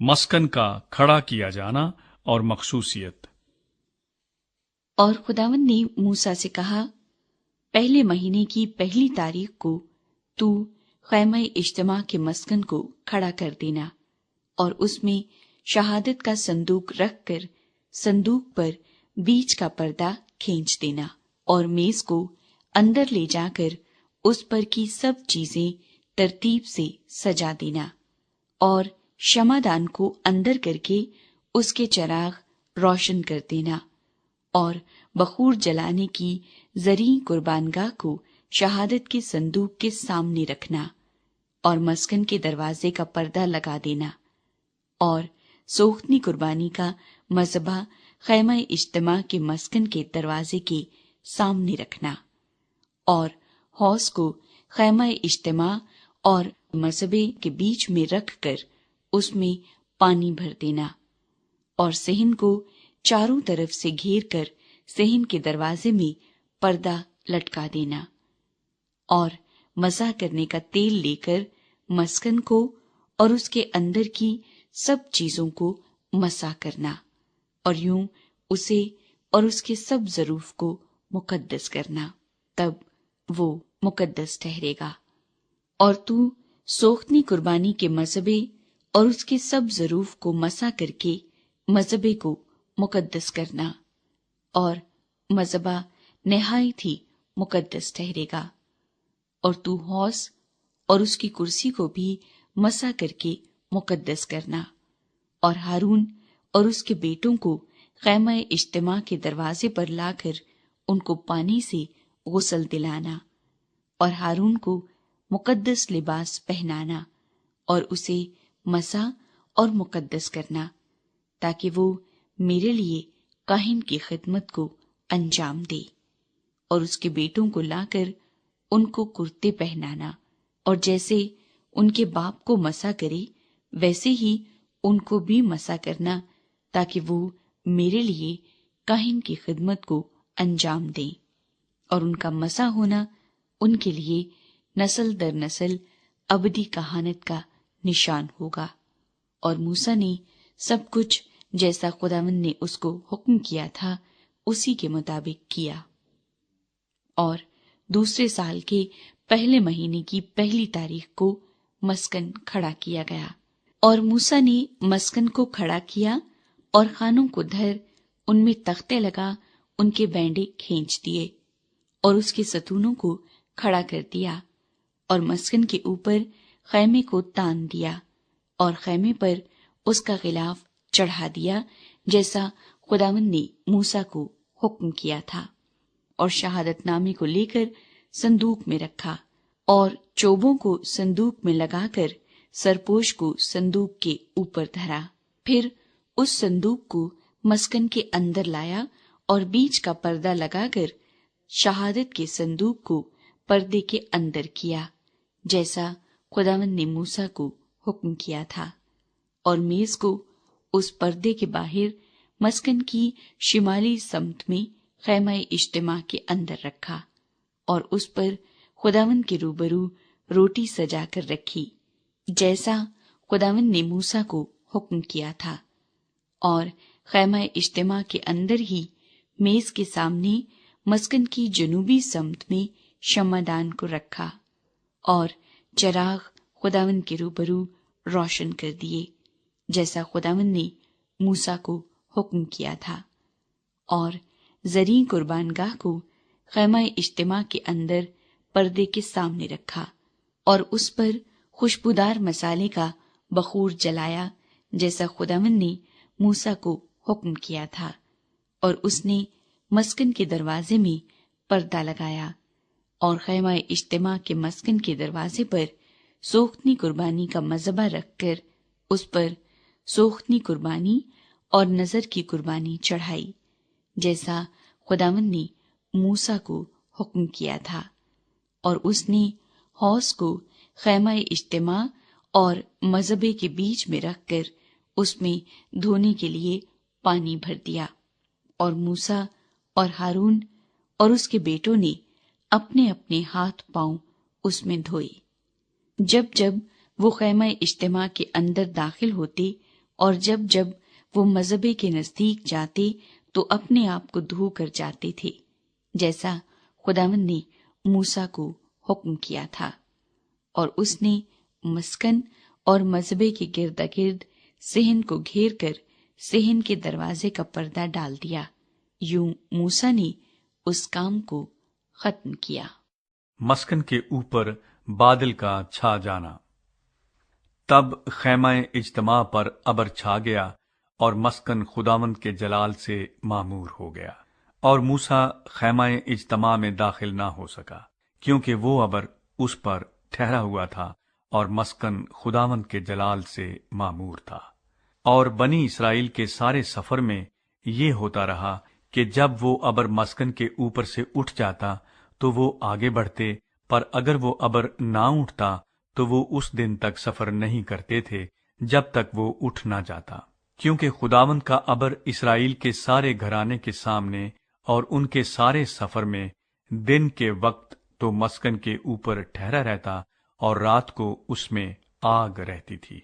مسکن کا کھڑا کیا جانا اور مخصوصیت۔ اور خداوند نے موسیٰ سے کہا، پہلے مہینے کی پہلی تاریخ کو تو خیمہ اجتماع کے مسکن کو کھڑا کر دینا، اور اس میں شہادت کا صندوق رکھ کر صندوق پر بیچ کا پردہ کھینچ دینا، اور میز کو اندر لے جا کر اس پر کی سب چیزیں ترتیب سے سجا دینا، اور شمعدان کو اندر کر کے اس کے چراغ روشن کر دینا، اور بخور جلانے کی زرعی قربان گاہ کو شہادت کے صندوق کے سامنے رکھنا، اور مسکن کے دروازے کا پردہ لگا دینا، اور سوختنی قربانی کا مذبح خیمہ اجتماع کے مسکن کے دروازے کے سامنے رکھنا، اور حوض کو خیمہ اجتماع اور مذبح کے بیچ میں رکھ کر اس میں پانی بھر دینا، اور صحن کو چاروں طرف سے گھیر کر صحن کے دروازے میں پردہ لٹکا دینا، اور مزہ کرنے کا تیل لے کر مسکن کو اور اس کے اندر کی سب چیزوں کو مسح کرنا، اور یوں اسے اور اس کے سب ظروف کو مقدس کرنا، تب وہ مقدس ٹھہرے گا۔ اور تو سوختنی قربانی کے مذبح اور اس کے سب ظروف کو مسح کر کے مذبح کو مقدس کرنا، اور مذبح نہایت ہی مقدس ٹھہرے گا۔ اور تو حوض اور اس کی کرسی کو بھی مسح کر کے مقدس کرنا، اور ہارون اور اس کے بیٹوں کو خیمہ اجتماع کے دروازے پر لا کر ان کو پانی سے غسل دلانا، اور ہارون کو مقدس لباس پہنانا، اور اسے مسح اور مقدس کرنا، تاکہ وہ میرے لیے کاہن کی خدمت کو انجام دے، اور اس کے بیٹوں کو لا کر ان کو کرتے پہنانا، اور جیسے ان کے باپ کو مسح کرے ویسے ہی ان کو بھی مسح کرنا، تاکہ وہ میرے لیے کاہن کی خدمت کو انجام دیں، اور ان کا مسح ہونا ان کے لیے نسل در نسل ابدی کہانت کا نشان ہوگا۔ اور موسیٰ نے سب کچھ جیسا خداوند نے اس کو حکم کیا تھا اسی کے مطابق کیا۔ اور دوسرے سال کے پہلے مہینے کی پہلی تاریخ کو مسکن کھڑا کیا گیا، اور موسیٰ نے مسکن کو کھڑا کیا اور خانوں کو دھر ان میں تختے لگا ان کے بینڈے کھینچ دیے، اور اس کے ستونوں کو کھڑا کر دیا، اور مسکن کے اوپر خیمے کو تان دیا، اور خیمے پر اس کا غلاف چڑھا دیا جیسا خداوند نے موسیٰ کو حکم کیا تھا، اور شہادت نامے کو لے کر صندوق میں رکھا، اور چوبوں کو صندوق میں لگا کر سرپوش کو صندوق کے اوپر دھرا۔ پھر اس صندوق کو مسکن کے اندر لایا، اور بیچ کا پردہ لگا کر شہادت کے صندوق کو پردے کے اندر کیا، جیسا خداوند نے موسیٰ کو حکم کیا تھا، اور میز کو اس پردے کے باہر مسکن کی شمالی سمت میں خیمہ اجتماع کے اندر رکھا، اور اس پر خداوند کے روبرو روٹی سجا کر رکھی، جیسا خداوند نے موسیٰ کو حکم کیا تھا، اور خیمہ اجتماع کے اندر ہی میز کے سامنے مسکن کی جنوبی سمت میں شمعدان کو رکھا، اور چراغ خداوند کے روبرو روشن کر دیے جیسا خداوند نے موسیٰ کو حکم کیا تھا، اور زرعی قربان گاہ کو خیمہ اجتماع کے اندر پردے کے سامنے رکھا، اور اس پر خوشبودار مسالے کا بخور جلایا جیسا خداوند نے موسیٰ کو حکم کیا تھا، اور اس نے مسکن کے دروازے میں پردہ لگایا، اور خیمہ اجتماع کے مسکن کے دروازے پر سوختنی قربانی کا مذبح رکھ کر اس پر سوختنی قربانی اور نذر کی قربانی چڑھائی جیسا خداوند نے موسیٰ کو حکم کیا تھا، اور اس نے حوض کو خیمہ اجتماع اور مذبح کے بیچ میں رکھ کر اس میں دھونے کے لیے پانی بھر دیا، اور موسیٰ اور ہارون اور اس کے بیٹوں نے اپنے اپنے ہاتھ پاؤں اس میں دھوئے۔ جب جب وہ خیمہ اجتماع کے اندر داخل ہوتے اور جب جب وہ مذبے کے نزدیک جاتے تو اپنے آپ کو دھو کر جاتے تھے، جیسا خداوند نے موسیٰ کو حکم کیا تھا۔ اور اس نے مسکن اور مذبے کے گرد گرد صحن کو گھیر کر صحن کے دروازے کا پردہ ڈال دیا۔ یوں موسیٰ نے اس کام کو ختم کیا۔ مسکن کے اوپر بادل کا چھا جانا۔ تب خیمہ اجتماع پر ابر چھا گیا اور مسکن خداوند کے جلال سے معمور ہو گیا، اور موسیٰ خیمہ اجتماع میں داخل نہ ہو سکا، کیونکہ وہ ابر اس پر ٹھہرا ہوا تھا اور مسکن خداوند کے جلال سے معمور تھا۔ اور بنی اسرائیل کے سارے سفر میں یہ ہوتا رہا کہ جب وہ ابر مسکن کے اوپر سے اٹھ جاتا تو وہ آگے بڑھتے، پر اگر وہ ابر نہ اٹھتا تو وہ اس دن تک سفر نہیں کرتے تھے جب تک وہ اٹھ نہ جاتا، کیونکہ خداوند کا ابر اسرائیل کے سارے گھرانے کے سامنے اور ان کے سارے سفر میں دن کے وقت تو مسکن کے اوپر ٹھہرا رہتا اور رات کو اس میں آگ رہتی تھی۔